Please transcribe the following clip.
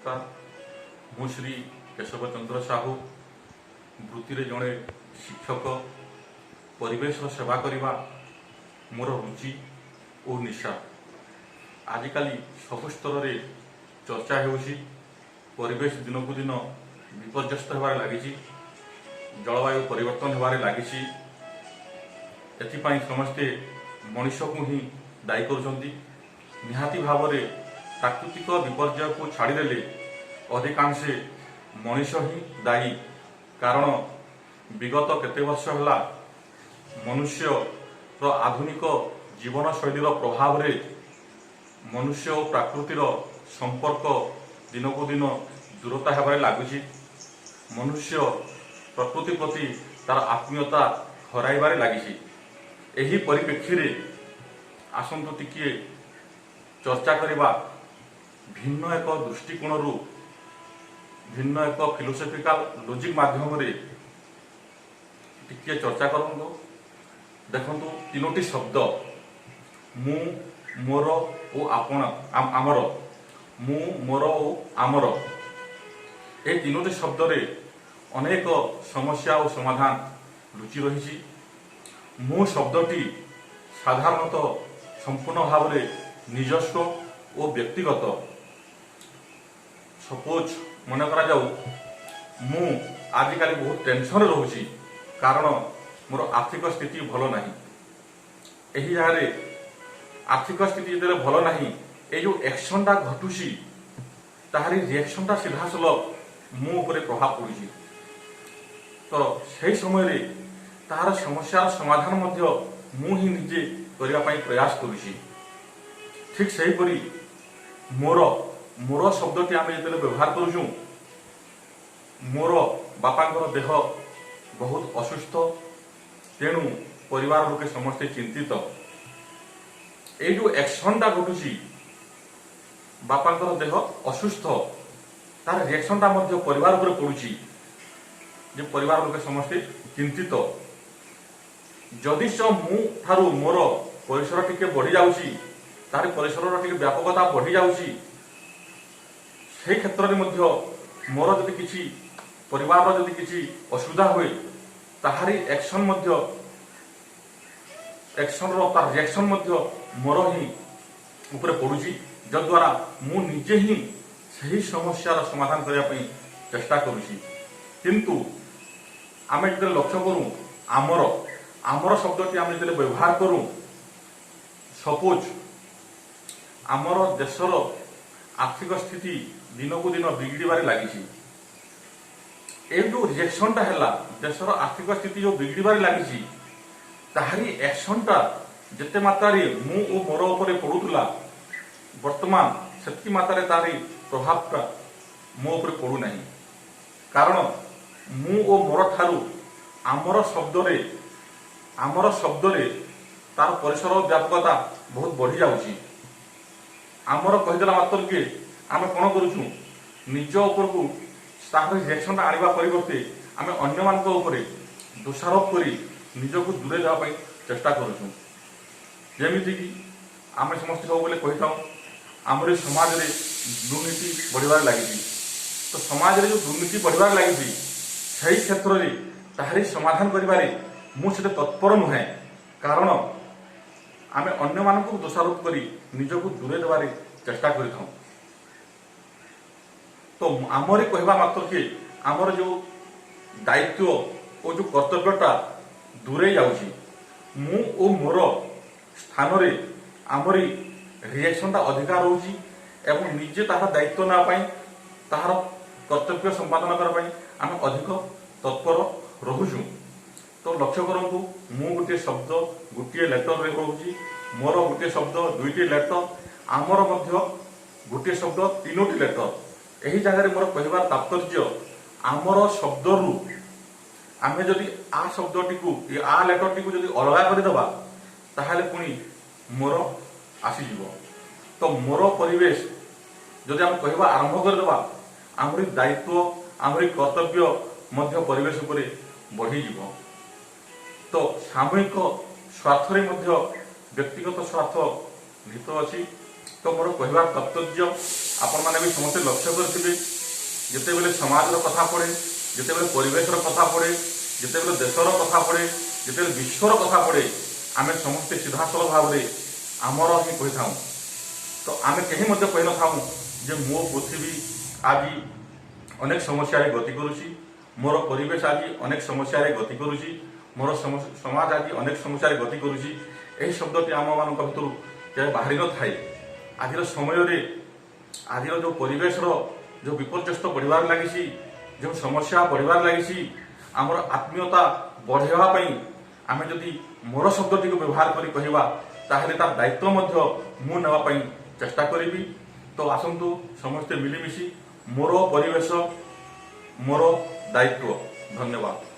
नमस्कार मु श्री केशव चंद्र साहू वृत्ति रे जड़े शिक्षक परिवेश सेवा करने मोर रुचि और निशा आजिकाली सब स्तर में चर्चा होउछि। परिवेश दिन को दिन विपर्यस्त होबार लगी, जलवायु परिवर्तन होबार लगी। एथिपाई समस्ते मनीष को ही दायी करुछंती। निहाती भाव में प्राकृतिक विपर्यय को छाड़देले अधिकांश मनीष ही दायी। कारण विगत केते वर्ष है मनुष्य आधुनिक जीवन शैलीर प्रभाव रे मनुष्य और प्रकृतिर संपर्क दिन को दिन दूरता होबार लगुच। मनुष्य प्रकृति प्रति तार आत्मीयता हराइबार लगी। एही परिप्रेक्षी रे आसंतु टिके चर्चा करबा भिन्न एक दृष्टिकोण भिन्न एक फिलोसफिकल लॉजिक माध्यम रे टिके चर्चा करंदो। देखंतु तीनोटी शब्द मु मोर ओ आपण आमर, मु मोर ओ आमर, ए तीनोटी शब्द रे अनेक समस्या और समाधान लुचि रही। मु शब्दटी साधारणतः संपूर्ण भाव में निजस्व और व्यक्तिगत। सपोज मन करा जाऊ मु आजिकल बहुत टेंशन रोची कारण मोर आर्थिक स्थिति भल नहीं। यही जगह आर्थिक स्थिति जो भल नहीं, ये जो एक्शनटा घटुची ताहारी रिएक्शनटा सीधासलख मु उपरे प्रभाव पड़ुची। तो सही समय तार समस्यार समाधान मध्य मु ही निजे करने प्रयास करुची। ठीक सेहीपरि मोर मोर शब्दटी आम जो व्यवहार करुचु, मोर बापांकर देह बहुत असुस्थ, तेणु परिवार लोके समस्ते चिंतित। ये जो एक्शनटा घटुची बापांकर देह असुस्थ, तार रिएक्शनटा मध्य परिवार उपरे पड़ुची जे परिवार लोके समस्ते चिंतित। जदि मु थारु मोर परिसर टिके बढ़ी जाउची, तार परिसर टिके व्यापकता बढ़ी जाउची, से क्षेत्र में मध्य मोर जदि किछि परिवार जदि किछि असुविधा हुए, ताहारी एक्शन मध्य एक्शन रो तार रिएक्शन मध्य मोर ही ऊपर पड़ुची, जद्वारा मु निजे ही सही समस्यार समाधान करने पई चेष्टा करुची। किंतु आमे जदि लक्ष्य करूं आमर आमर शब्दटी आमे जदि व्यवहार करूं, सपोज आमर देशर आर्थिक स्थिति दिन को दिन बिगड़बार लगी। ए जो रिएक्शनटा है देशर आर्थिक स्थिति जो बिगड़बार लगी, ताहारी एक्शनटा जिते मात्रा मु ओ मोर उपरे पड़ुला, वर्तमान सेतकी मात्रा तारी प्रभावटा मो उपरे पड़ू नहीं। कारण मु ओ मोर ठारू आमर शब्द रे तार परिसर व्यापकता बहुत बढ़ी जाउची। आमर कहीदेला मात्र के आम कौन करुचु निज उपरकू तार रिएक्शनटा आनिबा परिवर्ते आम अन्य मानक उपरे दोषारोप करी निजको दूरे जावाई चेष्टा करुचु। जेमिति कि आम समस्त सब बोले कही था आमर समाज रे दुर्नीति बढ़िबार लगी। तो समाज रे जो दुर्नीति बढ़िबार लगी, सही क्षेत्र रे ताहारी समाधान करिबारे मु सेते तत्पर नुहे। कारण आम अन्य मानक दोषारोप करी निजको दूरे देवारे चेष्टा करिथां। तो आमरे कहवा मात्र के आमर जो दायित्व और जो कर्तव्यटा दूरे जाउची, मु ओ मोर स्थान रे आमरी रिएक्शनटा अधिकार होउची एवं निजे ताहार दायित्व ना पाई ताहार कर्तव्य संपादन कर पाई आम अधिक तत्पर रहुचु। तो लक्ष्य करंतु मु गोटे शब्द गोटे लेटर रे कहूची, मोर गोटे शब्द दुईटी लेटर, आमर मध्य गोटे शब्द तीनोटी लेटर। यही जगह मोर कहबार तात्पर्य आमर शब्द रु आमे जदि आ शब्दटी को आ लेटरटी को जदि अलगा कर देबा ताहाले पुनी मोर आसीजिवो। तो मोर परिवेश जदि आम कहबा आरंभ कर देबा, आमरी दायित्व आमरी कर्तव्य मध्य परिवेश उपरे बढ़ी जीवो। तो सामूहिक स्वार्थ रे मध्य व्यक्तिगत स्वार्थ निहित अछि। तो मोर कहबार तात्पर्य आपण मैंने भी समस्त लक्ष्य करेंगे जितेबले समाज कथा पड़े जितेबले परिवेश कथा पड़े जितेबले देशर कथा पड़े जितेबले विश्वर कथा पड़े आम समस्ते सीधासल भाव में आमर ही कही था तो आम कहीं कही न था जे मो पृथ्वी आज अनेक समस्या गति करुच्ची मोर परिवेश आज अनेक समस्या गति करुच्ची मोर समाज आज अनेक समस्या गति करुच्ची यही शब्दटी आम मान भर बाहरी न थाए आज समय आज जो परिवेश जो विपर्यस्त बढ़वार लगी जो समस्या बढ़वार लगी आमर आत्मीयता बढ़ावाई आम जदि मोर शब्दटी को व्यवहार कर कहवा ताहले तार दायित्व मु नापी चेष्टा करी तो आसतु समस्ते मिलमिशि मोर परिवेश मोर दायित्व। धन्यवाद।